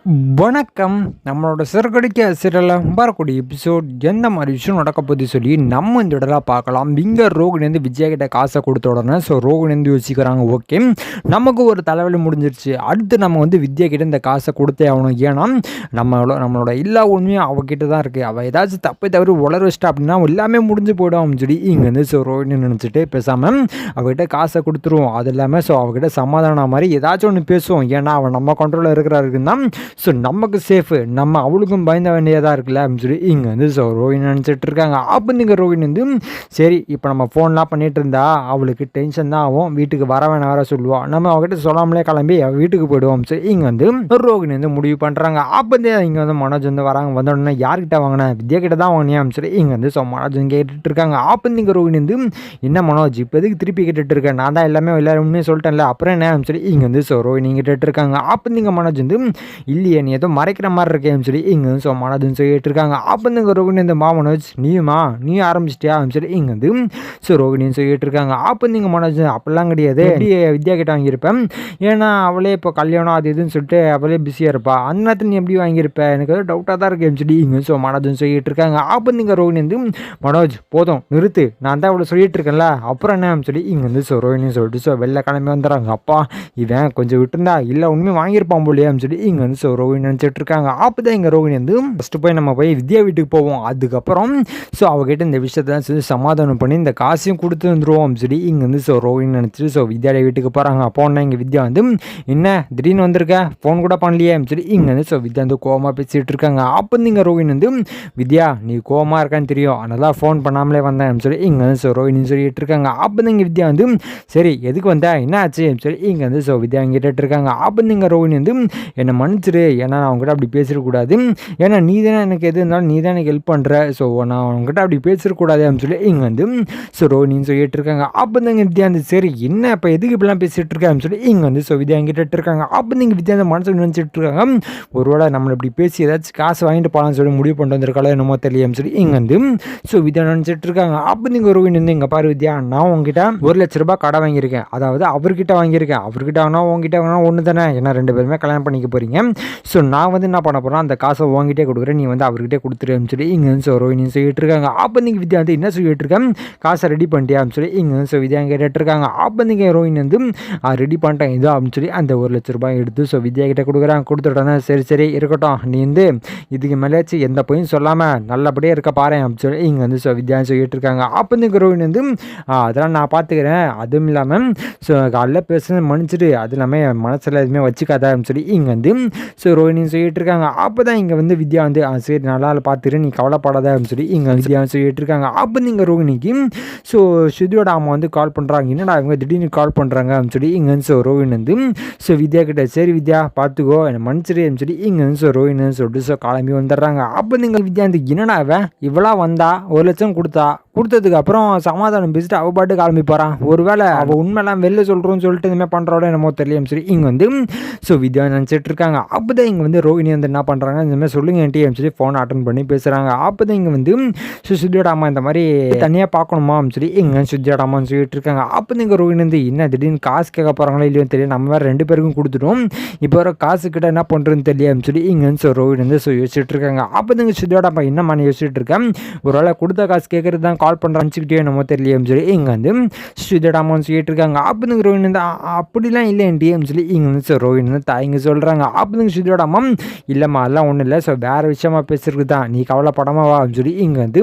வணக்கம். நம்மளோட சிறகடிக்க சீரியலில் வரக்கூடிய எபிசோட் எந்த மாதிரி விஷயம் நடக்க போகுது சொல்லி நம்ம இந்த இடத்துல பார்க்கலாம். இங்கே ரோகிணி விஜய் கிட்ட காசை கொடுத்த உடனே ரோகிணி யோசிக்கிறாங்க, ஓகே நமக்கு ஒரு தலைவலி முடிஞ்சிருச்சு, அடுத்து நம்ம வித்யா கிட்ட இந்த காசை கொடுத்தே ஆகணும். ஏன்னா நம்மளோட எல்லா உண்மையும் அவகிட்ட தான் இருக்குது. அவள் ஏதாச்சும் தப்பை தவிர உளர வச்சிட்டா அப்படின்னா எல்லாமே முடிஞ்சு போய்டும் அப்படின்னு சொல்லி இங்கே ரோகிணி நினச்சிட்டு பேசாமல் அவகிட்ட காசை கொடுத்துருவோம். அது இல்லாமல் அவகிட்ட சமாதானம் மாதிரி ஏதாச்சும் ஒன்று பேசுவோம். ஏன்னா அவன் நம்ம கண்ட்ரோலில் இருக்கிறாருக்குன்னா ஸோ நமக்கு சேஃபு, நம்ம அவளுக்கும் பயந்த வேண்டியதாக இருக்குல்ல அப்படின்னு சொல்லி இங்கே ரோஹிணி நினச்சிட்டு இருக்காங்க. அப்போ ரோஹிணி சரி இப்போ நம்ம ஃபோன்லாம் பண்ணிகிட்டு இருந்தா அவளுக்கு டென்ஷன் தான் ஆகும், வீட்டுக்கு வர வேணாம் வேற சொல்லுவாள், நம்ம அவகிட்ட சொல்லாமலே கிளம்பி வீட்டுக்கு போயிடுவோம். சரி இங்கே ரோஹிணி முடிவு பண்ணுறாங்க. அப்போ இங்கே மனோஜ் வராங்க. வந்த உடனே யார்கிட்ட வாங்கினேன், வித்யா கிட்ட தான் வாங்கினேன் அப்படின்னு சொல்லி இங்கே மனோஜ் கேட்டுட்டு இருக்காங்க. அப்போ ரோஹிணி என்ன மனோஜ் இப்போ எதுக்கு திருப்பி கேட்டுட்டு இருக்கேன், நான் தான் எல்லாமே எல்லாருமே சொல்லிட்டேன்ல அப்புறம் என்ன அப்படின்னு சொல்லி இங்கே ரோஹிணி கேட்டுட்டு இருக்காங்க. அப்போ மனோஜ் இல்லையே நீ ஏதோ மறைக்கிற மாதிரி இருக்கேன்னு சொல்லி இங்கே மனோஜ்னு சொல்லிட்டு இருக்காங்க. அப்போ ரோகிணி மனோஜ் நீ ஆரம்பிச்சிட்டியா அப்படின்னு சொல்லி இங்கே ரோகிணின்னு சொல்லிட்டு இருக்காங்க. அப்போ மனோஜ் அப்படிலாம் கிடையாது, வித்யா கிட்ட வாங்கியிருப்பேன், ஏன்னா அவளே இப்போ கல்யாணம் அது இதுன்னு சொல்லிட்டு அவளே பிஸியாக இருப்பா, அந்த நேரத்தில் நீ எப்படி வாங்கியிருப்பேன், எனக்கு டவுட்டாக தான் இருக்குன்னு சொல்லி இங்கே மனோஜ்னு சொல்லிட்டு இருக்காங்க. அப்போ ரோகிணி மனோஜ் போதும் நிறுத்து, நான் தான் அவளை சொல்லிட்டு இருக்கேன்ல அப்புறம் என்ன சொல்லி இங்கே ரோகிணின்னு சொல்லிட்டு வெளில கிளம்பி வந்துடுறாங்க. அப்பா இவன் கொஞ்சம் விட்டுருந்தா இல்லை உண்மையை வாங்கியிருப்பான் போலியே அப்படின்னு சொல்லி இங்கே ரோகிணி நினச்சிட்டு இருக்காங்க. அப்போ தான் எங்கள் ரோகிணி ஃபஸ்ட்டு போய் வித்யா வீட்டுக்கு போவோம், அதுக்கப்புறம் அவகிட்ட இந்த விஷயத்த சமாதானம் பண்ணி இந்த காசையும் கொடுத்து வந்துடுவோம் சொல்லி இங்கே ரோகிணி நினச்சிட்டு வித்யாலய வீட்டுக்கு போகிறாங்க. அப்போ இங்கே வித்யா என்ன திடீர்னு வந்திருக்க, ஃபோன் கூட பண்ணலையே சொல்லி இங்கே வித்யா கோவமாக பேசிகிட்டு இருக்காங்க. அப்போ இங்கே ரோகிணி வித்யா நீ கோவமாக இருக்கான்னு தெரியும், அதனால் ஃபோன் பண்ணாமலே வந்தேன் சொல்லி இங்கே ரோகிணின்னு சொல்லிட்டு இருக்காங்க. அப்போ இங்கே வித்யா சரி எதுக்கு வந்த என்ன ஆச்சு சொல்லி இங்கே வித்யா கேட்டுட்டு இருக்காங்க. அப்போ இங்கே ரோகிணி என்னை மன்னிச்சிரு, ஏன்னா நான் அவங்ககிட்ட அப்படி பேசிடக்கூடாது, ஏன்னா நீ தானே எனக்கு எது இருந்தாலும் நீ தான் எனக்கு ஹெல்ப் பண்ணுற, ஸோ நான் அவங்ககிட்ட அப்படி பேசிடக்கூடாது அப்படின்னு சொல்லி இங்கே ரோஹிணின்னு சொல்லிட்டு இருக்காங்க. அப்போ வித்யா சரி என்ன இப்போ எதுக்கு இப்படிலாம் பேசிகிட்டு இருக்கேன் அப்படின்னு சொல்லி இங்கே வித்யா கேட்டுட்டு இருக்காங்க. அப்போ வித்யா மனசு நினச்சிட்டு இருக்காங்க, ஒருவேளை நம்மளை இப்படி பேசி ஏதாச்சும் காசு வாங்கிட்டு போகலான்னு சொல்லி முடிவு பண்ணிட்டு வந்திருக்காளோ என்னமோ தெரியலன்னு சொல்லி இங்கே வித்யா நினச்சிட்டு இருக்காங்க. அப்போ ரோஹிணி இங்கே பாரு வித்யா, நான் உங்ககிட்ட 1,00,000 ரூபாய் கடை வாங்கியிருக்கேன், அதாவது அவர்கிட்ட வாங்கியிருக்கேன், அவர்கிட்ட வாங்கினா உங்ககிட்ட வாங்கினா ஒன்று தானே, ஏன்னா 2 பேருமே கல்யாணம் பண்ணிக்க போகிறீங்க, ஸோ நான் என்ன பண்ண போகிறேன் அந்த காசை வாங்கிட்டே கொடுக்குறேன், நீ அவர்கிட்டே கொடுத்துருன்னு சொல்லி இங்கே ரோஹிணி சொல்லிட்டு இருக்காங்க. அப்போ வித்யா என்ன சொல்லிட்டு இருக்கேன், காசை ரெடி பண்ணிட்டியான்னு சொல்லி இங்கே வித்யா கேட்டுட்டு இருக்காங்க. அப்போ ரோஹிணி ரெடி பண்ணிட்டேன் இதோ அப்படின்னு சொல்லி அந்த 1,00,000 ரூபாய் எடுத்து வித்யா கிட்ட கொடுக்குறாங்க. கொடுத்துட்டோன்னா சரி இருக்கட்டும், நீ இதுக்கு மேலேச்சு எந்த பொய்யும் சொல்லாமல் நல்லபடியாக இருக்க பாரு அப்படின்னு சொல்லி இங்கே வித்யான்னு சொல்லிட்டு இருக்காங்க. அப்போ ரோஹிணி அதெல்லாம் நான் பார்த்துக்கிறேன், அதுவும் இல்லாமல் காலைல பேசுறது மன்னிச்சிட்டு அது இல்லாமல் என் மனசில் எதுவுமே வச்சுக்காத அப்படின்னு சொல்லி இங்கே ரோஹிணின்னு சொல்லிட்டு இருக்காங்க. அப்போ தான் இங்கே வித்யா சரி நல்லா பார்த்துரு நீ கவலைப்படாத அப்படின்னு சொல்லி இங்கே வித்யா சொல்லிட்டு இருக்காங்க. அப்போ ரோஹிணிக்கு ஸ்ருதியோட அம்மா கால் பண்ணுறாங்க, என்னடா இவங்க திடீர்னு கால் பண்ணுறாங்க அப்படின்னு சொல்லி இங்கே ரோஹிணி வித்யா கிட்ட சரி வித்யா பார்த்துக்கோ என்னை மன்னிச்சிரு அப்படின்னு சொல்லி இங்கே ரோஹிணி சொல்லிட்டு கிளம்பி வந்துடுறாங்க. அப்போ வித்யா என்னடா அவன் இவ்வளோ வந்தா 1,00,000 கொடுத்ததுக்கு அப்புறம் சமாதானம் பேசிட்டு அவள் பாட்டு கிளம்பி போகிறான், ஒருவேளை அவள் உண்மையெல்லாம் வெளில சொல்கிறோன்னு சொல்லிட்டு இதுமாதிரி பண்ணுறோட என்னமோ தெரியும் சரி இங்கே வித்யா நினச்சிட்டு இருக்காங்க. அப்போ தான் இங்கே ரோஹிணி என்ன பண்ணுறாங்க, இந்த மாதிரி சொல்லுங்க அப்படின்னு சொல்லி ஃபோன் அட்டன் பண்ணி பேசுகிறாங்க. அப்போ தான் இங்கே சுஜியோட அம்மா இந்த மாதிரி தனியாக பார்க்கணுமா அப்படின்னு சொல்லி இங்கே சுஜியோட அம்மான்னு சொல்லிட்டு இருக்காங்க. அப்போ இங்கே ரோஹிணி என்ன திடீர்னு காசு கேட்க போகிறாங்களோ இல்லையோ தெரியும், நம்ம வேறு 2 பேருக்கும் கொடுத்துட்டோம், இப்போ வர காசு கிட்ட என்ன பண்ணுறதுன்னு தெரியல அப்படின்னு சொல்லி இங்கே ரோஹிணி யோசிச்சுட்டு இருக்காங்க. அப்போ தான் சுஜியோட அம்மா என்ன பண்ணி யோசிச்சுட்டு இருக்கேன், ஒரு வேளை கொடுத்த காசு கேட்கறது தான் கால் பண்ணுறான்னுக்கிட்டே என்னமோ தெரியலையும் சொல்லி இங்கே சுஜியோட அம்மான்னு சொல்லிட்டு இருக்காங்க. அப்போ தான் ரோஹிணி அப்படிலாம் இல்லைன்டி அப்படின்னு சொல்லி இங்கே ரோஹிணி தாய்ங்க சொல்கிறாங்க. அப்போ சுஜியோட அம்மா இல்லைம்மா அதெல்லாம் ஒன்றும் இல்லை, ஸோ வேறு விஷயமா பேசுறது தான், நீ கவலைப்படாமல் வா அப்படின்னு சொல்லி இங்கே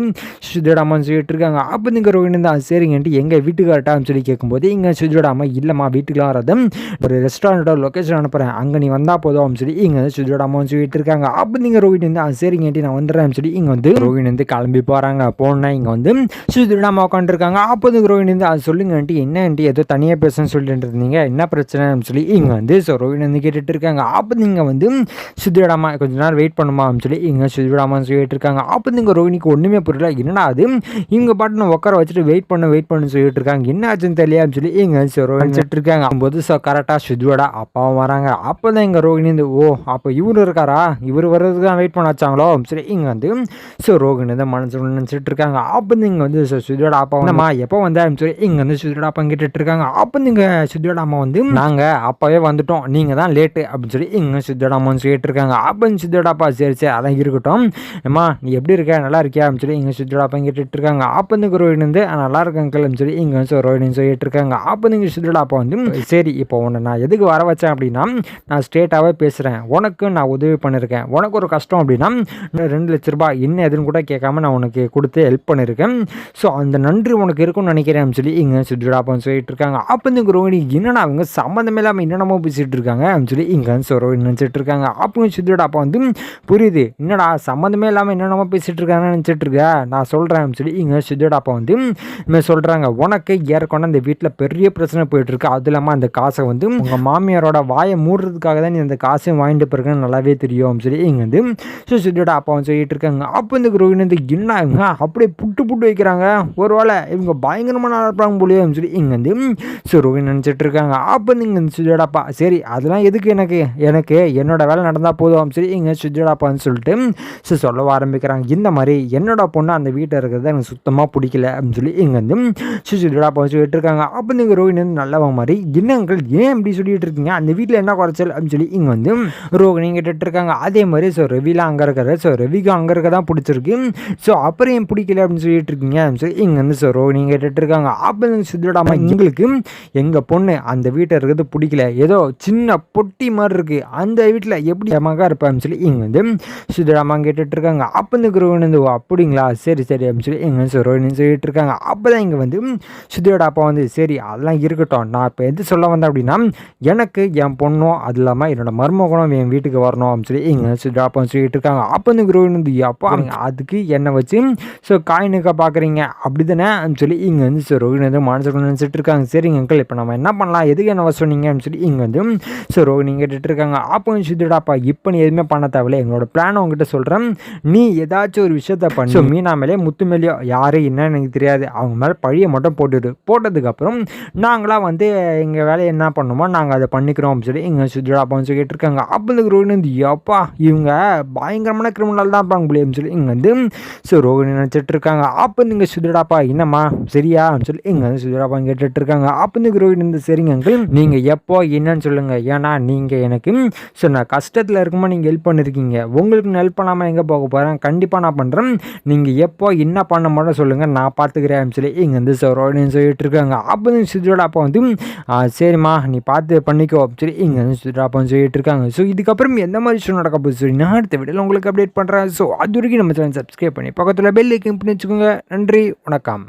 சுஜியோட அம்மான்னு சொல்லிட்டு இருக்காங்க. அப்போ ரோஹிணி தான் சரிங்கன்ட்டு எங்கள் வீட்டுக்காரட்டான்னு சொல்லி கேட்கும்போது இங்கே சுஜியோட அம்மா இல்லைம்மா வீட்டுக்குலாம் வராது, ஒரு ரெஸ்டாரண்ட்டோட லொக்கேஷன் அனுப்புகிறேன் அங்கே நீ வந்தால் போதும் அப்படின்னு சொல்லி இங்கே சுஜியோட அம்மான்னு சொல்லிட்டு இருக்காங்க. அப்போ ரோஹிணி சரிங்கன்ட்டு நான் வந்துடுறேன் சொல்லி இங்கே ரோஹிணி கிளம்பி போகிறாங்க. போனால் இங்கே சுஜியோட அம்மா உட்காந்துருக்காங்க. அப்போ ரோஹிணி அது சொல்லுங்கன்ட்டு என்னன்ட்டு ஏதோ தனியாக பேசுன்னு சொல்லிட்டு இருந்தீங்க, என்ன பிரச்சனை சொல்லி இங்கே ரோஹிணி கேட்டுட்டு இருக்காங்க. அப்போ சுஜியோட அம்மா கொஞ்ச நேரம் வெயிட் பண்ணுமா அப்படின்னு சொல்லி இங்கே சுஜியோட அம்மான்னு சொல்லிட்டு இருக்காங்க. அப்போ ரோஹிணிக்கு ஒன்றுமே புரியல, என்னடா அது இவங்க பாட்டு நான் உட்கார வச்சுட்டு வெயிட் பண்ணு சொல்லிட்டு இருக்காங்க, என்ன ஆச்சுன்னு தெரியல அப்படின்னு சொல்லி இங்கே ரோஹிணி சொல்லிட்டு இருக்காங்க. போது கரெக்டாக சுஜியோட அப்பாவும் வராங்க. அப்போ தான் இங்கே ரோஹிணி ஓ அப்போ இவரு இருக்காரா, இவர் வர்றதுக்கு தான் வெயிட் பண்ண வச்சாங்களோ சரி இங்கே ரோஹிணி தான் மனசு நினச்சிட்டு இருக்காங்க. அப்போ இங்கே இங்கே வந்து சுதியோட அப்பா வந்தம்மா எப்போ வந்தா அப்படின்னு சொல்லி இங்கே வந்து சுதியோட அப்பா கேட்டுட்டு இருக்காங்க. அப்போ நீங்கள் சுதியோட அம்மா வந்து நாங்கள் அப்போவே வந்துட்டோம், நீங்கள் தான் லேட்டு அப்படின்னு சொல்லி இங்கே சுதியோட அம்மா வந்து சொல்லிட்டு இருக்காங்க. அப்போ சுதியோட அப்பா சரி சரி அதான் இருக்கட்டும், அம்மா நீ எப்படி இருக்க நல்லா இருக்கியா அப்படின்னு சொல்லி இங்கே சுதியோட அப்பா கேட்டுட்டு இருக்காங்க. அப்போ வந்து ரோஹிணி வந்து நல்லா இருக்காங்க அப்படின்னு சொல்லி இங்கே வந்து ரோஹிணின்னு சொல்லிட்டு இருக்காங்க. அப்போ நீங்கள் சுதியோட அப்பா வந்து சரி இப்போ உன்னை நான் எதுக்கு வர வச்சேன் அப்படின்னா நான் ஸ்ட்ரெயிட்டாகவே பேசுகிறேன், உனக்கு நான் உதவி பண்ணியிருக்கேன், உனக்கு ஒரு கஷ்டம் அப்படின்னா 2 லட்ச ரூபாய் என்ன எதுன்னு கூட கேட்காம நான் உனக்கு கொடுத்து ஹெல்ப் பண்ணியிருக்கேன், ஸோ அந்த நன்றி உனக்கு இருக்கும்னு நினைக்கிறேன் சொல்லி இங்கே சுதியோட அப்பா சொல்லிட்டு இருக்காங்க. அப்போ இந்த ரோஹிணி என்னன்னா அவங்க சம்மந்தமே இல்லாமல் என்னென்னமோ பேசிகிட்டு இருக்காங்க அப்படின்னு சொல்லி இங்கே வந்து ரோஹிணி நினச்சிட்டு இருக்காங்க. அப்போ சுதியோட அப்பா வந்து புரியுது என்னடா சம்மந்தமே இல்லாமல் என்னென்னமோ பேசிகிட்டு இருக்காங்கன்னு நினச்சிட்டு இருக்க, நான் சொல்கிறேன் அப்படின்னு சொல்லி இங்கே சுதியோட அப்பா வந்து இனிமேல் சொல்கிறாங்க, உனக்கு ஏற்கனவே அந்த வீட்டில் பெரிய பிரச்சனை போயிட்டு இருக்கு, அது இல்லாமல் அந்த காசை வந்து உங்கள் மாமியாரோட வாயை மூடுறதுக்காக தான் நீ அந்த காசையும் வாங்கிட்டு போயிருக்கேன்னு நல்லாவே தெரியும் அப்படின்னு சொல்லி இங்கே வந்து சுதியோட அப்பா வந்து சொல்லிட்டு இருக்காங்க. அப்போ இந்த ரோஹிணி வந்து என்ன அப்படியே புட்டு வைக்கிறாங்க, ஒரு வேளை இவங்க பயங்கரமான இருப்பாங்க போலியோ அப்படின்னு சொல்லி இங்கே வந்து ரோஹிணி நினச்சிட்டு இருக்காங்க. அப்போ இங்கே சுதியோட அப்பா சரி அதெல்லாம் எதுக்கு எனக்கு என்னோட வேலை நடந்தால் போதும் அப்படின்னு சொல்லி இங்கே சுதியோட அப்பா வந்து சொல்லிட்டு சொல்ல ஆரம்பிக்கிறாங்க. இந்த மாதிரி என்னோட பொண்ணு அந்த வீட்டில் இருக்கிறது எனக்கு சுத்தமாக பிடிக்கல அப்படின்னு சொல்லி இங்கே வந்து சுதியோட அப்பா வந்து சொல்லிட்டு இருக்காங்க. அப்போ நீங்கள் ரோஹிணி வந்து நல்லவ மாதிரி என்னங்கள் ஏன் இப்படி சொல்லிட்டு இருக்கீங்க, அந்த வீட்டில் என்ன குறைச்சல் அப்படின்னு சொல்லி இங்கே வந்து ரோஹிணி கேட்டுட்டு இருக்காங்க. அதே மாதிரி ரவிலாம் அங்கே இருக்காரு, ரவிக்கு அங்கே இருக்க தான் பிடிச்சிருக்கு, அப்புறம் ஏன் பிடிக்கல அப்படின்னு சொல்லிட்டு இருக்கீங்க அப்படின்னு சொல்லி இங்கே வந்து ரோஹிணி கேட்டுட்டு இருக்காங்க. அப்போ சுதியோட அம்மா எங்களுக்கு எங்கள் பொண்ணு அந்த வீட்டில் இருக்கிறது பிடிக்கல, ஏதோ சின்ன பொட்டி மாதிரி இருக்குது, அந்த வீட்டில் எப்படி மகா இருப்பேன் சொல்லி இங்கே வந்து சுதியோட அம்மா கேட்டுட்டு இருக்காங்க. அப்போ இந்த ரோஹிணி வந்து அப்படிங்களா சரி சரி அப்படின்னு சொல்லி எங்கே ரோஹிணி சொல்லிட்டு இருக்காங்க. அப்போ தான் இங்கே வந்து சுதியோட அப்பா வந்து சரி அதெல்லாம் இருக்கட்டும், நான் இப்போ எது சொல்ல வந்தேன் அப்படின்னா எனக்கு என் பொண்ணும் அது இல்லாமல் என்னோட மருமகனும் என் வீட்டுக்கு வரணும் அப்படின்னு சொல்லி இங்கே சுதியோட அப்பா சொல்லிட்டு இருக்காங்க. அப்போ இந்த ரோஹிணி வந்து அப்பா அதுக்கு என்னை வச்சு காயினுக்க பார்க்குறீங்க அப்படி தானே சொல்லி இங்கே வந்து ரோஹிணி வந்து மனசுக்கு நினச்சிட்டு இருக்காங்க. சரிங்க அங்கிள் இப்போ நம்ம என்ன பண்ணலாம், எதுக்கு என்ன சொன்னீங்க அப்படின்னு சொல்லி இங்கே வந்து ரோஹிணி கேட்டுட்டு இருக்காங்க. அப்போ சுதியோட அப்பா இப்போ நீ எதுவுமே பண்ண தேவையில்லை, எங்களோட பிளானை உங்ககிட்ட சொல்கிறேன், நீ ஏதாச்சும் ஒரு விஷயத்த பண்ணி மீனா மேலே முத்து மேலேயோ யார் என்னன்னு எனக்கு தெரியாது அவங்க மேலே பழியை மட்டும் போட்டதுக்கப்புறம் நாங்களாம் வந்து எங்கள் வேலையை என்ன பண்ணுமோ நாங்கள் அதை பண்ணிக்கிறோம் அப்படின்னு சொல்லி இங்கே சுதியோட அப்பா வந்து சொல்லிட்டு இருக்காங்க. அப்போ இந்த ரோஹிணி வந்து அப்பா இவங்க பயங்கரமான கிரிமினல் தான் இருப்பாங்க அப்படின்னு சொல்லி இங்கே வந்து ரோஹிணி நினச்சிட்டு இருக்காங்க. அப்போ நீங்கள் சுதியோட அப்பா என்னம்மா சரியா சொல்லி இங்கே வந்து சுதியோட அப்பா கேட்டுட்டு இருக்காங்க. அப்போ இந்த ரோஹிணி வந்து சரிங்க அங்கிள் நீங்கள் எப்போ என்னன்னு சொல்லுங்கள், ஏன்னா நீங்கள் எனக்கு நான் கஷ்டத்தில் இருக்கும்போது நீங்கள் ஹெல்ப் பண்ணியிருக்கீங்க, உங்களுக்கு ஹெல்ப் பண்ணாமல் எங்கே போக போகிறேன், கண்டிப்பாக நான் பண்ணுறேன், நீங்கள் எப்போ என்ன பண்ண மட்டும் சொல்லுங்கள் நான் பார்த்துக்கிறேன் சொல்லி இங்கே வந்து ரோஹிணின்னு சொல்லிட்டு இருக்காங்க. அப்போ சுதியோட அப்பா வந்து சரிம்மா நீ பார்த்து பண்ணிக்கோ சொல்லி இங்கே வந்து சுதியோட அப்பா சொல்லிட்டு இருக்காங்க. ஸோ இதுக்கப்புறம் எந்த மாதிரி விஷயம் நடக்க போகுது சொல்லி நான் அடுத்த வீடியோவில் உங்களுக்கு அப்டேட் பண்ணுறேன். ஸோ அது வரைக்கும் நம்ம சேனல் சப்ஸ்கிரைப் பண்ணி பக்கத்தில் பெல் ஐக்கன் பண்ணி வச்சுக்கோங்க. நன்றி, வணக்கம்.